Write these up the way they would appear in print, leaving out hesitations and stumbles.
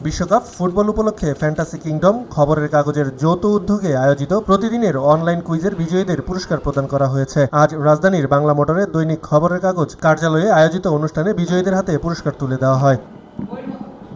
বিশ্বকাপ ফুটবল উপলক্ষে fantasy kingdom খবরের কাগজের যৌথ উদ্যোগে আয়োজিত প্রতিদিনের অনলাইন কুইজের বিজয়ীদের পুরস্কার প্রদান করা হয়েছে। আজ রাজধানীর বাংলা মোটরে দৈনিক খবরের কাগজ কার্যালয়ে আয়োজিত অনুষ্ঠানে বিজয়ীদের হাতে পুরস্কার তুলে দেওয়া হয়।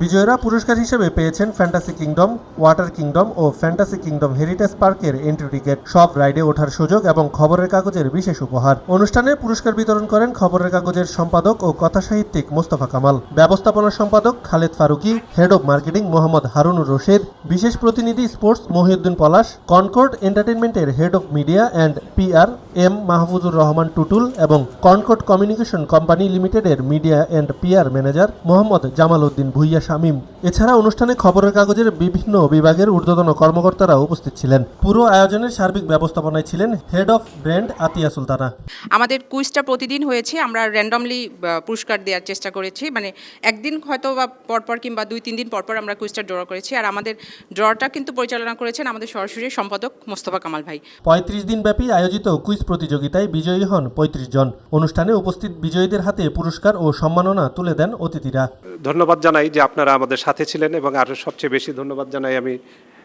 বিজয়ীরা পুরস্কার হিসেবে পেয়েছেন ফ্যান্টাসি কিংডম, ওয়াটার কিংডম ও ফ্যান্টাসি কিংডম হেরিটেজ পার্কের এন্ট্রি টিকিট, সব রাইডে ওঠার সুযোগ এবং খবরের কাগজের বিশেষ উপহার। অনুষ্ঠানে পুরস্কার বিতরণ করেন খবরের কাগজের সম্পাদক ও কথাসাহিত্যিক মোস্তফা কামাল, ব্যবস্থাপনা সম্পাদক Khaled Faruki, head of marketing Mohammad Harunur Rashid, বিশেষ প্রতিনিধি স্পোর্টস মহিউদ্দিন পলাশ, কনকর্ড এন্টারটেইনমেন্টের head of media and PR M Mahfuzur Rahman Tutul এবং কনকর্ড কমিউনিকেশন কোম্পানি লিমিটেডের media and PR manager Mohammad Jamal Uddin Bhuiyan Shamim. এছাড়া অনুষ্ঠানে খবরের কাগজের বিভিন্ন বিভাগের ঊর্ধ্বতন কর্মকর্তারা উপস্থিত ছিলেন। পুরো আয়োজনের সার্বিক ব্যবস্থাপনায় ছিলেন হেড অফ ব্র্যান্ড আতিয়া সুলতানা। আমাদের কুইজটা প্রতিদিন হয়েছে, আমরা র্যান্ডমলি পুরস্কার দেওয়ার চেষ্টা করেছি, মানে একদিন হয়তো বা পরপর কিংবা 2-3 দিন পরপর আমরা কুইজটা ড্র করেছি। আর আমাদের ড্রটা কিন্তু পরিচালনা করেছেন আমাদের সরাসরি সম্পাদক মোস্তফা কামাল ভাই। 35 দিনব্যাপী আয়োজিত কুইজ প্রতিযোগিতায় বিজয়ী হন 35 জন। অনুষ্ঠানে উপস্থিত বিজয়ীদের হাতে পুরস্কার ও সম্মাননা তুলে দেন অতিথিরা। ধন্যবাদ জানাই যে আপনারা আমাদের সাথে ছিলেন, এবং আরও সবচেয়ে বেশি ধন্যবাদ জানাই আমি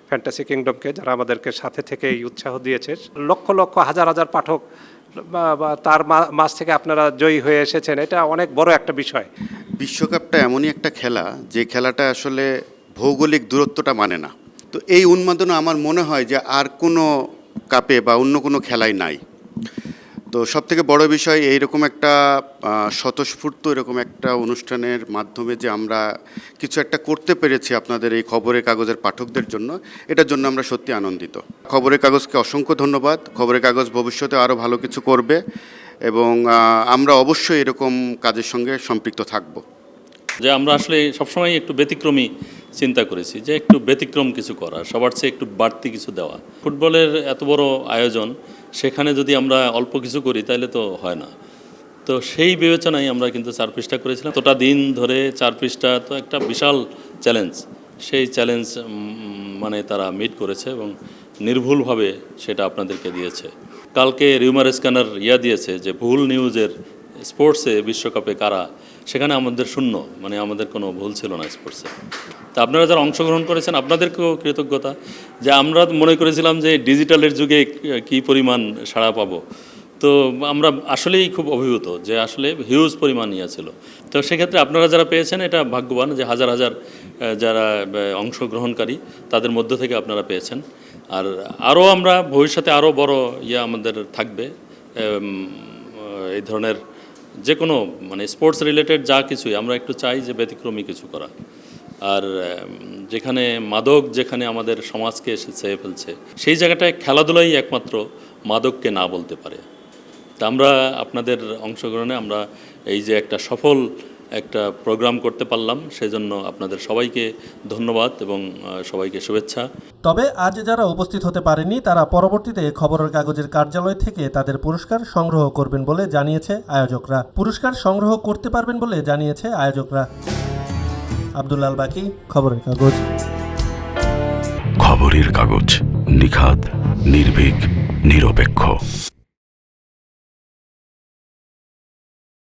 ফ্যান্টাসি কিংডমকে, যারা আমাদেরকে সাথে থেকে এই উৎসাহ দিয়েছে। লক্ষ লক্ষ হাজার হাজার পাঠক তার মাঝ থেকে আপনারা জয়ী হয়ে এসেছেন, এটা অনেক বড় একটা বিষয়। বিশ্বকাপটা এমনই একটা খেলা যে খেলাটা আসলে ভৌগোলিক দূরত্বটা মানে না। তো এই উন্মাদনা আমার মনে হয় যে আর কোনো কাপে বা অন্য কোনো খেলায় নাই। তো সবথেকে বড় বিষয় এইরকম একটা স্বতঃস্ফূর্ত এরকম একটা অনুষ্ঠানের মাধ্যমে যে আমরা কিছু একটা করতে পেরেছি আপনাদের এই খবরের কাগজের পাঠকদের জন্য, এটার জন্য আমরা সত্যি আনন্দিত। খবরের কাগজকে অসংখ্য ধন্যবাদ। খবরের কাগজ ভবিষ্যতে আরও ভালো কিছু করবে এবং আমরা অবশ্যই এরকম কাজের সঙ্গে সম্পৃক্ত থাকব। যে আমরা আসলে সবসময় একটু ব্যতিক্রমী চিন্তা করেছি, যে একটু ব্যতিক্রম কিছু করা, সবার চেয়ে একটু বাড়তি কিছু দেওয়া। ফুটবলের এত বড় আয়োজন, সেখানে যদি আমরা অল্প কিছু করি তাহলে তো হয় না। তো সেই বিবেচনায় আমরা কিন্তু 4 পৃষ্ঠা করেছিলাম। এতটা দিন ধরে 4 পৃষ্ঠা তো একটা বিশাল চ্যালেঞ্জ। সেই চ্যালেঞ্জ মানে তারা মিট করেছে এবং নির্ভুলভাবে সেটা আপনাদেরকে দিয়েছে। কালকে রিউমার স্ক্যানার দিয়েছে যে ভুল নিউজের স্পোর্টসে বিশ্বকাপে কারা, সেখানে আমাদের শূন্য, মানে আমাদের কোনো ভুল ছিল না স্পোর্টসে। তা আপনারা যারা অংশগ্রহণ করেছেন আপনাদেরকেও কৃতজ্ঞতা। যে আমরা মনে করেছিলাম যে ডিজিটালের যুগে কী পরিমাণ সাড়া পাবো, তো আমরা আসলেই খুব অভিভূত যে আসলে হিউজ পরিমাণ ছিল। তো সেক্ষেত্রে আপনারা যারা পেয়েছেন এটা ভাগ্যবান যে হাজার হাজার যারা অংশগ্রহণকারী তাদের মধ্য থেকে আপনারা পেয়েছেন। আর আরও আমরা ভবিষ্যতে আরও বড় আমাদের থাকবে, এই ধরনের যে কোনো মানে স্পোর্টস রিলেটেড যা কিছুই আমরা একটু চাই যে ব্যতিক্রমী কিছু করা। আর যেখানে মাদক যেখানে আমাদের সমাজকে এসে ছেয়ে ফেলছে, সেই জায়গাটায় খেলাধুলাই একমাত্র মাদককে না বলতে পারে। তা আমরা আপনাদের অংশগ্রহণে আমরা এই যে একটা সফল একটা প্রোগ্রাম করতে পারলাম, সেজন্য আপনাদের সবাইকে ধন্যবাদ এবং সবাইকে শুভেচ্ছা। তবে আজ যারা উপস্থিত হতে পারেনি তারা পরবর্তীতে খবরের কাগজের কার্যালয় থেকে তাদের পুরস্কার সংগ্রহ করবেন বলে জানিয়েছে আয়োজকরা। পুরস্কার সংগ্রহ করতে পারবেন বলে জানিয়েছে আয়োজকরা। আব্দুল্লাহ আল বাকি, খবরের কাগজ। খবরের কাগজ, নিখাদ, নির্ভীক, নিরপেক্ষ।